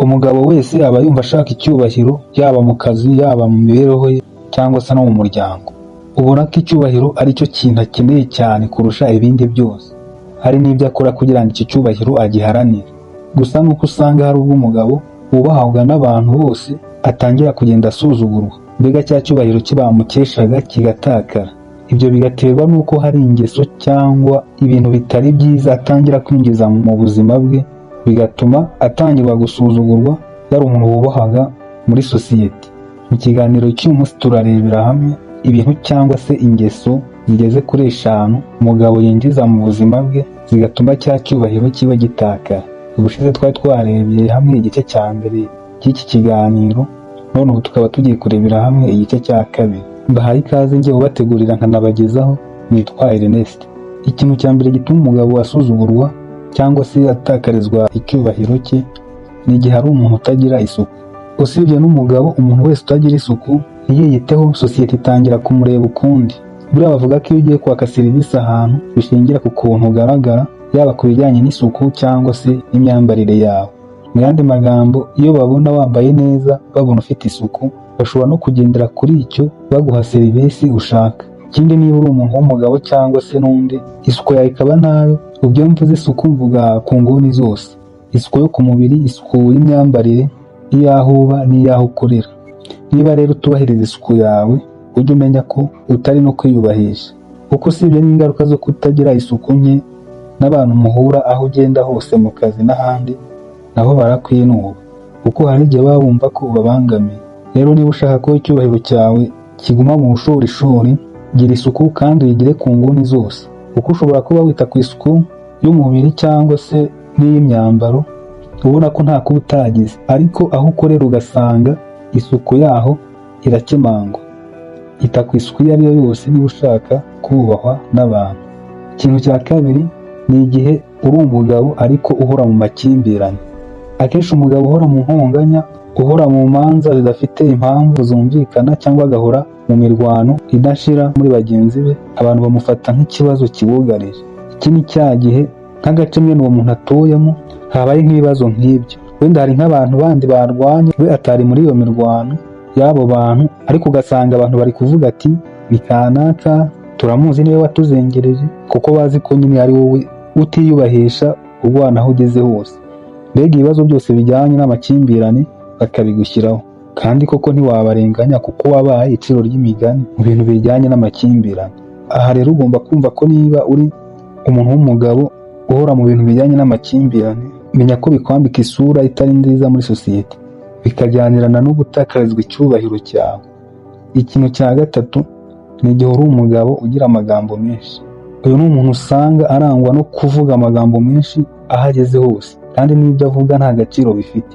Umugabo wese aba yumva ashaka icyubahiro, yaba mu kazi, yaba mu mibereho ye cyangwa se no mu muryango. Ubona ko icyubahiro ari cyo kintu akeneye cyane kurusha ibindi byose. Hari n'ibyo akora kugira ngo iki cyubahiro agiharanire. Gusa nuko usanga hari ubwo umugabo wubahwaga n'abantu bose atangira kugenda asuzugurwa, mbega cya cyubahiro cye bamukeshaga kigatakara. Ibyo bigaterwa n'uko hari ingeso cyangwa ibintu bitari byiza atangira kwinjiza mu buzima bwe, bigatuma atangirwa gusuzugurwa yari umuntu wubahwaga muri sosiyete. Mu kiganiro cy'uyu munsi turarebera hamwe ibintu cyangwa se ingeso zigeze kuri 5 umugabo yinjiza mu buzima bwe zigatuma cya cyubahiro kiba gitakara. Ubushize twari twarebye hamwe igice cya mbere cy'iki kiganiro, none ubu tukaba tugiye kurebera hamwe igice cya kabiri. Mbahaye ikaze njye ubategurira nkanabagezaho, nitwa Ernest. Ikintu cya mbere gituma umugabo asuzugurwa cyangwa se atakarizwa icyubahiro cye ni igihe ari umuntu utagira isuku. Usibye n'umugabo, umuntu wese utagira isuku ntiyiyiteho, sosiyete itangira kumureba ukundi. Buriya bavuga ko iyo ugiye kwaka serivisi ahantu bishingira ku kuntu ugaragara, yaba ku bijyanye n'isuku cyangwa se n'imyambarire yawe. Mu yandi magambo, iyo babona wambaye neza, babona ufite isuku, bashobora no kugendera kuri icyo baguha serivisi ushaka. Ikindi, niba uri umuntu w'umugabo cyangwa se n'undi, isuku yawe ikaba nayo, ubyo mvuze isuku mvuga ku nguni zose: isuku yo ku mubiri, isuku y'imyambarire, iy'aho uba n'iy'aho ukorera. Niba rero utubahiriza isuku yawe, ujye umenya ko utari no kwiyubahisha, kuko usibye n'ingaruka zo kutagira isuku nke, n'abantu muhura aho ugenda hose mu kazi n'ahandi nabo barakwinuba, kuko hari igihe baba bumva ko ubabangamiye. Rero niba ushaka ko icyubahiro cyawe kiguma mu bushorishori, gira isuku kandi uyigire ku nguni zose, kuko ushobora kuba wita ku isuku y'umubiri cyangwa se n'iy'imyambaro ubona ko nta kuba utagize, ariko aho ukorera ugasanga isuku yaho irakemangwa. Ita ku isuku iyo ari yo yose niba ushaka kubahwa n'abantu. Ikintu cya kabiri ni igihe uri umugabo ariko uhora mu makimbirane. Akenshi umugabo uhora mu ntonganya, uhora mu manza zidafite impamvu zumvikana, cyangwa agahora mu mirwano idashira muri bagenzi be, abantu bamufata nk'ikibazo kibugarije. Iki ni cya gihe nk'agace mwene uwo muntu atuyemo habaye nk'ibibazo nk'ibyo. Wenda hari nk'abantu bandi barwanye, we atari muri iyo mirwano y'abo bantu, ariko ugasanga abantu bari kuvuga ati ni kanaka, turamuzi niwe watuzengereje, kuko bazi ko nyine ari wowe utiyubahisha urwana aho ugeze hose. Mbega ibibazo byose bijyanye n'amakimbirane bakabigushyiraho, kandi koko ntiwabarenganya kuko wabaye iciro ry'imigani mu bintu bijyanye n'amakimbirane. Aha rero ugomba kumva ko niba uri umuntu w'umugabo uhora mu bintu bijyanye n'amakimbirane, menya ko bikwambika isura itari nziza muri sosiyete, bikajyanirana no gutakarizwa icyubahiro cyawe. Ikintu cya gatatu ni igihe uri umugabo ugira amagambo menshi. Uyu ni umuntu usanga arangwa no kuvuga amagambo menshi aho ageze hose, kandi n'ibyo avuga nta gaciro bifite.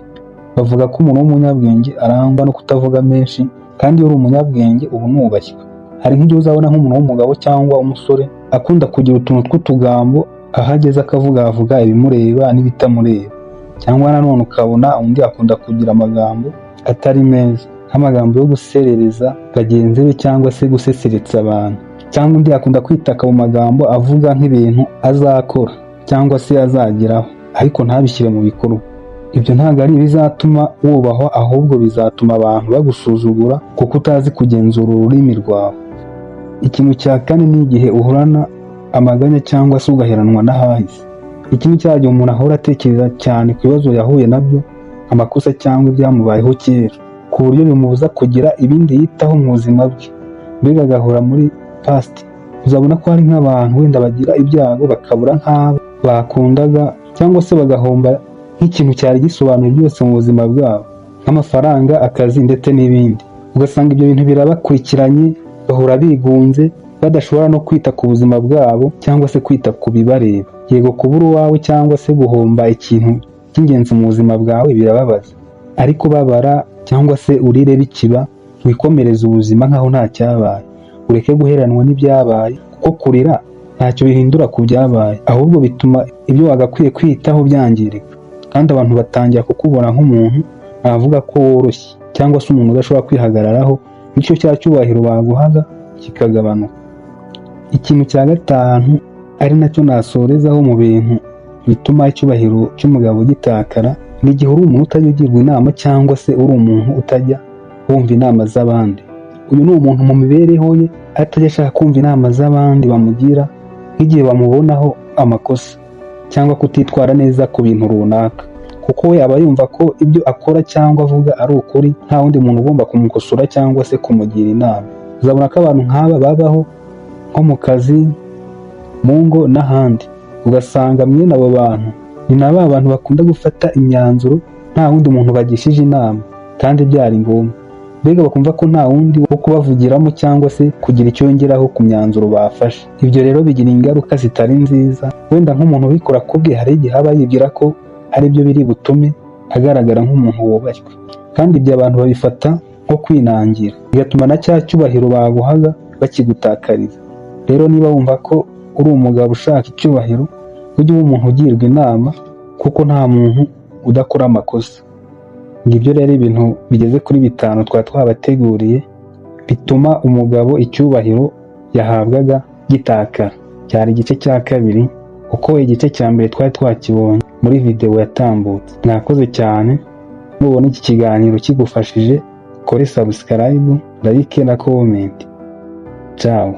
Bavuga ko umuntu w'umunyabwenge arangwa no kutavuga menshi, kandi iyo uri umunyabwenge uba unubashywe. Hari nk'igihe uzabona nk'umuntu w'umugabo cyangwa umusore akunda kugira utuntu tw'utugambo, aho ageze avuga ibimureba n'ibitamureba. Cyangwa nanone ukabona undi akunda kugira amagambo atari meza, nk'amagambo yo guserereza bagenzi be cyangwa se guseseretsa abantu. Cyangwa undi akunda kwitaka mu magambo avuga nk'ibintu azakora cyangwa se azageraho, ariko ntabishyire mu bikorwa. Ibyo ntabwo ari ibizatuma wubahwa, ahubwo bizatuma abantu bagusuzugura kuko utazi kugenzura ururimi rwawe. Ikintu cya kane ni igihe uhorana amaganya cyangwa se ugaheranwa n'ahahise. Iki ni cya gihe umuntu ahora atekereza cyane ku bibazo yahuye nabyo, amakosa cyangwa ibyamubayeho kera, ku buryo bimubuza kugira ibindi yitaho mu buzima bwe, mbega agahora muri past. Uzabona ko hari nk'abantu wenda bagira ibyago bakabura nk'abo bakundaga, cyangwa se bagahomba nk'ikintu cyari gisobanuye byose mu buzima bwabo, nk'amafaranga, akazi ndetse n'ibindi. Ugasanga ibyo bintu birabakurikiranye, bahora bigunze, badashobora no kwita ku buzima bwabo cyangwa se kwita ku bibareba. Yego, kubura uwawe cyangwa se guhomba ikintu cy'ingenzi mu buzima bwawe birababaza, ariko babara cyangwa se urire bikiba, wikomereza ubuzima nkaho nta cyabaye. Ureke guheranwa n'ibyabaye, kuko kurira ntacyo bihindura ku byabaye, ahubwo bituma ibyo wagakwiye kwitaho byangirika, kandi abantu batangira kukubona nk'umuntu navuga ko woroshye, cyangwa se umuntu udashobora kwihagararaho, bityo cya cyubahiro baguhaga kikagabanuka. Ikintu cya gatanu ari nacyo nasorezaho mu bintu bituma icyubahiro cy'umugabo gitakara, ni igihe uri umuntu utajya ugirwa inama cyangwa se uri umuntu utajya wumva inama z'abandi. Uyu ni umuntu mu mibereho ye atajya ashaka kumva inama z'abandi bamugira nk'igihe bamubonaho amakosa cyangwa kutitwara neza ku bintu runaka, kuko we aba yumva ko ibyo akora cyangwa avuga ari ukuri, nta wundi muntu ugomba kumukosora cyangwa se kumugira inama. Uzabona ko abantu nk'aba babaho nko mu kazi, mu ngo n'ahandi, ugasanga mwene abo bantu ni na ba bantu bakunda gufata imyanzuro nta wundi muntu bagishije inama kandi byari ngombwa, mbega bakumva ko nta wundi wo kubavugiramo cyangwa se kugira icyo yongeraho ku myanzuro bafashe. Ibyo rero bigira ingaruka zitari nziza. Wenda nk'umuntu ubikora ku bwe hari igihe aba yibwira ko ari byo biri butume agaragara nk'umuntu wubashywe, kandi ibyo abantu babifata nko kwinangira, bigatuma na cya cyubahiro baguhaga bakigutakariza. Rero niba wumva ko uri umugabo ushaka icyubahiro, ujye uba umuntu ugirwa inama, kuko nta muntu udakora amakosa. Ngibyo rero ibintu bigeze kuri 5 twabateguriye bituma umugabo icyubahiro yahabwaga gitakara. Cyari igice cya 2, uko igice cya mbere twari twakibonye muri video yatambutse. Mwakoze cyane. Nubona iki kiganiro kigufashije, kore subscribe, like na comment. Ciao.